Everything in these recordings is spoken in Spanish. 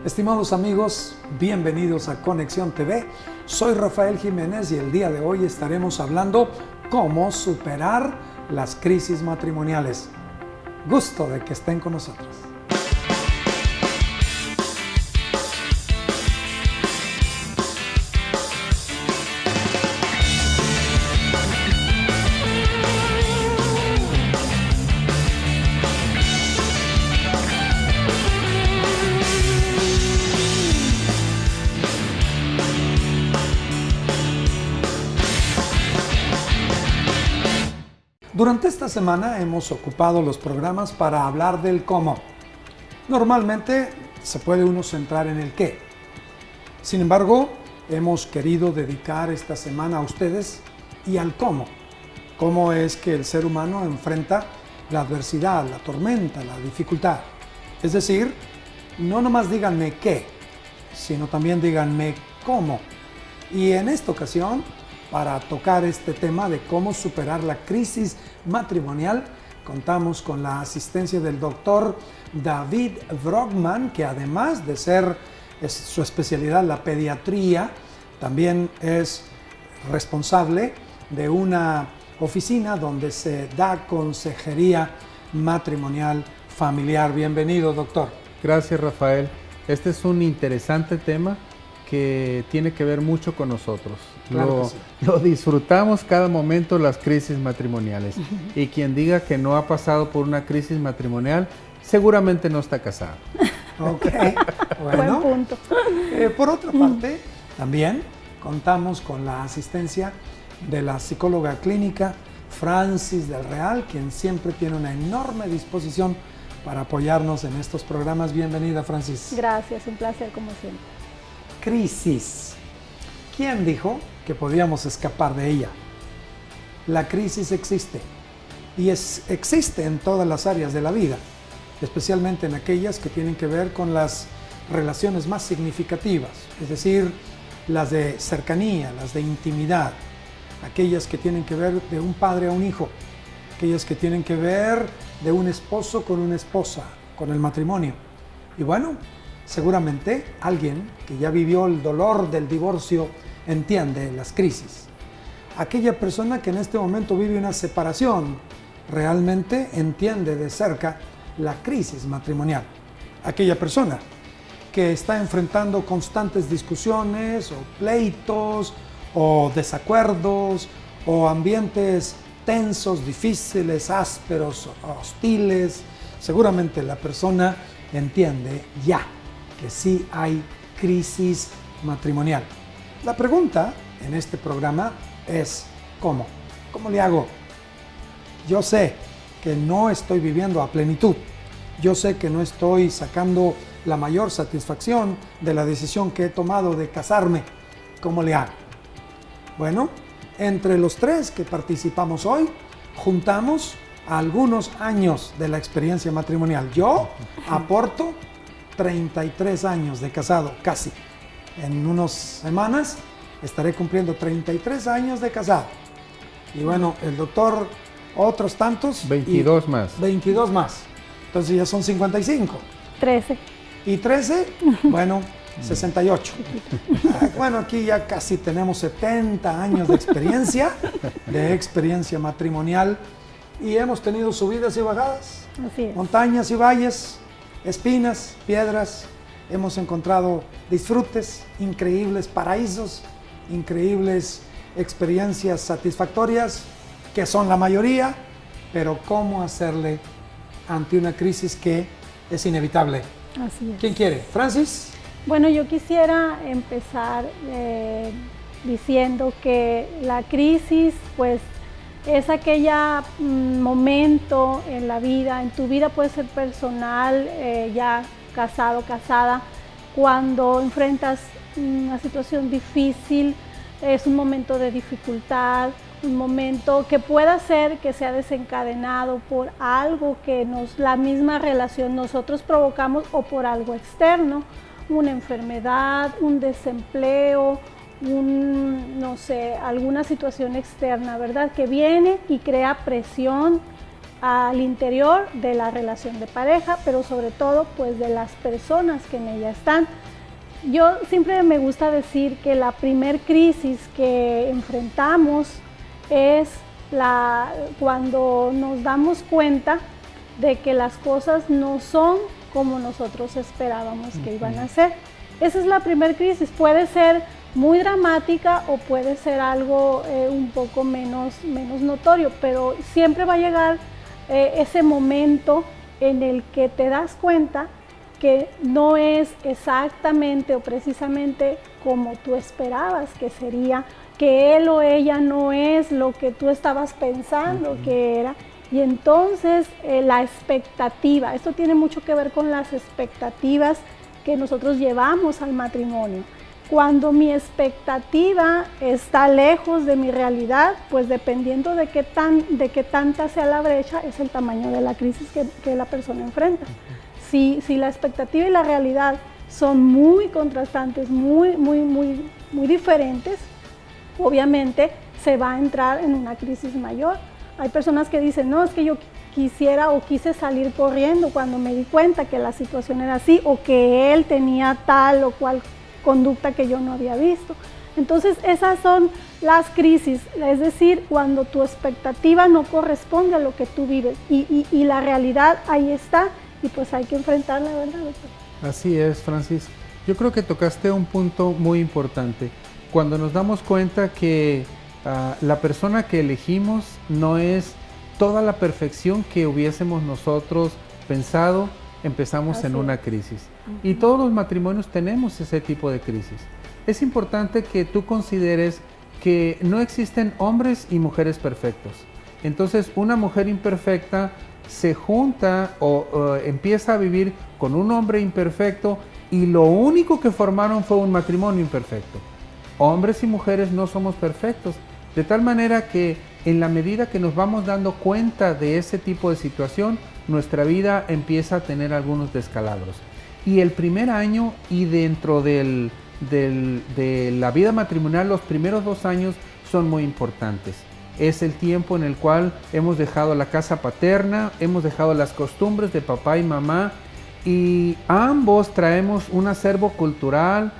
Estimados amigos, bienvenidos a Conexión TV. Soy Rafael Jiménez y el día de hoy estaremos hablando cómo superar las crisis matrimoniales. Gusto de que estén con nosotros. Durante esta semana hemos ocupado los programas para hablar del cómo. Normalmente se puede uno centrar en el qué. Sin embargo, hemos querido dedicar esta semana a ustedes y al cómo. Cómo es que el ser humano enfrenta la adversidad, la tormenta, la dificultad. Es decir, no nomás díganme qué, sino también díganme cómo. Y en esta ocasión, para tocar este tema de cómo superar la crisis matrimonial, contamos con la asistencia del doctor David Brogman, que además de ser su especialidad la pediatría, también es responsable de una oficina donde se da consejería matrimonial familiar. Bienvenido, doctor. Gracias, Rafael. Este es un interesante tema que tiene que ver mucho con nosotros. Claro que sí. Lo disfrutamos cada momento las crisis matrimoniales. Y quien diga que no ha pasado por una crisis matrimonial, seguramente no está casado. Ok, bueno. Buen punto. Por otra parte, también contamos con la asistencia de la psicóloga clínica Francis del Real, quien siempre tiene una enorme disposición para apoyarnos en estos programas. Bienvenida, Francis. Gracias, un placer como siempre. Crisis. ¿Quién dijo que podíamos escapar de ella? La crisis existe y existe en todas las áreas de la vida, especialmente en aquellas que tienen que ver con las relaciones más significativas, es decir, las de cercanía, las de intimidad, aquellas que tienen que ver de un padre a un hijo, aquellas que tienen que ver de un esposo con una esposa, con el matrimonio. Y bueno, seguramente alguien que ya vivió el dolor del divorcio entiende las crisis. Aquella persona que en este momento vive una separación realmente entiende de cerca la crisis matrimonial. Aquella persona que está enfrentando constantes discusiones o pleitos o desacuerdos o ambientes tensos, difíciles, ásperos, hostiles, seguramente la persona entiende ya que sí hay crisis matrimonial. La pregunta en este programa es ¿cómo? ¿Cómo le hago? Yo sé que no estoy viviendo a plenitud. Yo sé que no estoy sacando la mayor satisfacción de la decisión que he tomado de casarme. ¿Cómo le hago? Bueno, entre los tres que participamos hoy, juntamos algunos años de la experiencia matrimonial. Yo aporto 33 años de casado, casi. En unas semanas estaré cumpliendo 33 años de casado. Y bueno, el doctor, otros tantos. 22 más. 22 más. Entonces ya son 55. 13. ¿Y 13? Bueno, 68. Bueno, aquí ya casi tenemos 70 años de experiencia matrimonial. Y hemos tenido subidas y bajadas. Así es. Montañas y valles, espinas, piedras. Hemos encontrado disfrutes, increíbles paraísos, increíbles experiencias satisfactorias, que son la mayoría, pero ¿cómo hacerle ante una crisis que es inevitable? Así es. ¿Quién quiere? ¿Francis? Bueno, yo quisiera empezar diciendo que la crisis, pues, es aquella momento en la vida, en tu vida puede ser personal, ya casado, casada, cuando enfrentas una situación difícil, es un momento de dificultad, un momento que pueda ser que sea desencadenado por algo que la misma relación nosotros provocamos o por algo externo, una enfermedad, un desempleo, no sé, alguna situación externa, ¿verdad? Que viene y crea presión al interior de la relación de pareja, pero sobre todo pues de las personas que en ella están. Yo siempre me gusta decir que la primer crisis que enfrentamos es cuando nos damos cuenta de que las cosas no son como nosotros esperábamos que iban a ser. Esa es la primera crisis. Puede ser muy dramática o puede ser algo un poco menos notorio, pero siempre va a llegar ese momento en el que te das cuenta que no es exactamente o precisamente como tú esperabas que sería, que él o ella no es lo que tú estabas pensando que era. Y entonces la expectativa, esto tiene mucho que ver con las expectativas que nosotros llevamos al matrimonio. Cuando mi expectativa está lejos de mi realidad, pues dependiendo de qué tanta sea la brecha, es el tamaño de la crisis que la persona enfrenta. Si la expectativa y la realidad son muy contrastantes, muy diferentes, obviamente se va a entrar en una crisis mayor. Hay personas que dicen, no, es que yo quisiera o quise salir corriendo cuando me di cuenta que la situación era así o que él tenía tal o cual conducta que yo no había visto. Entonces esas son las crisis, es decir, cuando tu expectativa no corresponde a lo que tú vives y la realidad ahí está y pues hay que enfrentarla, ¿verdad, doctor? Así es, Francis. Yo creo que tocaste un punto muy importante. Cuando nos damos cuenta que la persona que elegimos no es toda la perfección que hubiésemos nosotros pensado, empezamos en una crisis. Y todos los matrimonios tenemos ese tipo de crisis. Es importante que tú consideres que no existen hombres y mujeres perfectos. Entonces, una mujer imperfecta se junta o empieza a vivir con un hombre imperfecto y lo único que formaron fue un matrimonio imperfecto. Hombres y mujeres no somos perfectos, de tal manera que en la medida que nos vamos dando cuenta de ese tipo de situación, nuestra vida empieza a tener algunos descalabros. Y el primer año y dentro de la vida matrimonial, los primeros 2 años son muy importantes. Es el tiempo en el cual hemos dejado la casa paterna, hemos dejado las costumbres de papá y mamá y ambos traemos un acervo cultural,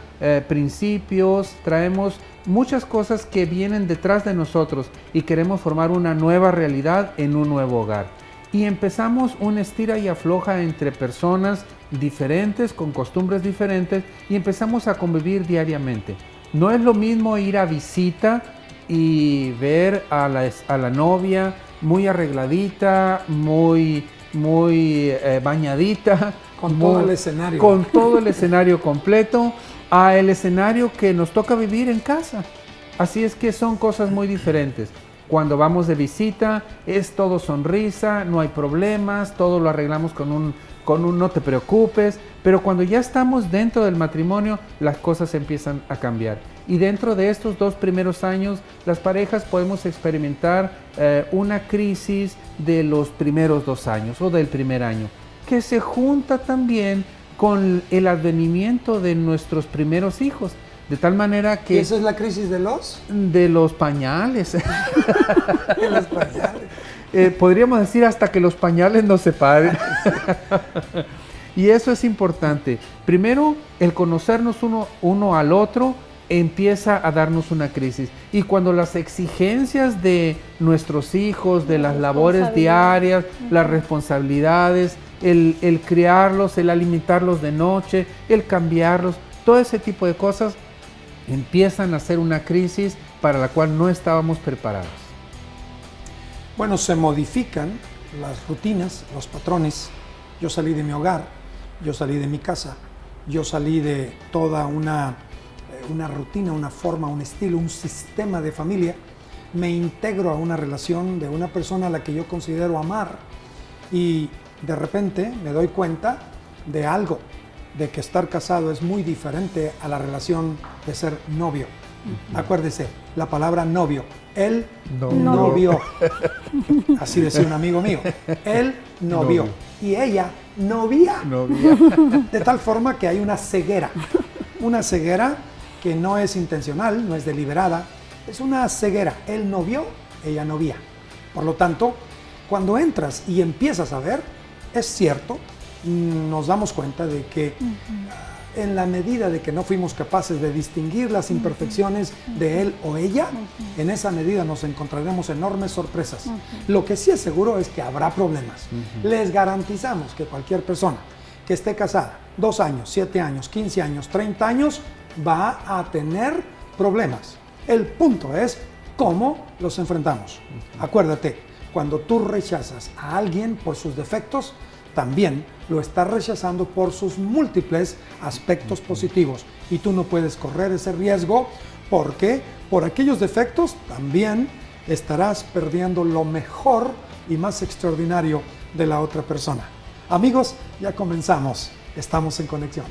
principios, traemos muchas cosas que vienen detrás de nosotros y queremos formar una nueva realidad en un nuevo hogar. Y empezamos un estira y afloja entre personas diferentes, con costumbres diferentes y empezamos a convivir diariamente. No es lo mismo ir a visita y ver a la novia muy arregladita, muy bañadita. Con todo el escenario. Con todo el escenario completo, a el escenario que nos toca vivir en casa. Así es que son cosas muy diferentes. Cuando vamos de visita es todo sonrisa, no hay problemas, todo lo arreglamos con un no te preocupes, pero cuando ya estamos dentro del matrimonio las cosas empiezan a cambiar. Y dentro de estos 2 primeros años las parejas podemos experimentar una crisis de los primeros 2 años o del primer año, que se junta también con el advenimiento de nuestros primeros hijos. De tal manera que... ¿Esa es la crisis de los? De los pañales. De los pañales. Podríamos decir hasta que los pañales nos separen. Y eso es importante. Primero, el conocernos uno al otro empieza a darnos una crisis. Y cuando las exigencias de nuestros hijos, de las labores diarias, las responsabilidades, el criarlos, el alimentarlos de noche, el cambiarlos, todo ese tipo de cosas empiezan a ser una crisis para la cual no estábamos preparados. Bueno, se modifican las rutinas, los patrones. Yo salí de mi hogar, yo salí de mi casa, yo salí de toda una rutina, una forma, un estilo, un sistema de familia. Me integro a una relación de una persona a la que yo considero amar y de repente me doy cuenta de algo, de que estar casado es muy diferente a la relación de ser novio. Acuérdese, la palabra novio, el novio. Así decía un amigo mío, el novio. Y ella, novia. De tal forma que hay una ceguera que no es intencional, no es deliberada, es una ceguera, él novio, ella novia. Por lo tanto, cuando entras y empiezas a ver, es cierto, nos damos cuenta de que en la medida de que no fuimos capaces de distinguir las imperfecciones de él o ella, en esa medida nos encontraremos enormes sorpresas. Lo que sí es seguro es que habrá problemas. Les garantizamos que cualquier persona que esté casada 2 años, 7 años, 15 años, 30 años, va a tener problemas. El punto es cómo los enfrentamos. Acuérdate, cuando tú rechazas a alguien por sus defectos, también lo estás rechazando por sus múltiples aspectos positivos. Y tú no puedes correr ese riesgo porque por aquellos defectos también estarás perdiendo lo mejor y más extraordinario de la otra persona. Amigos, ya comenzamos. Estamos en conexión.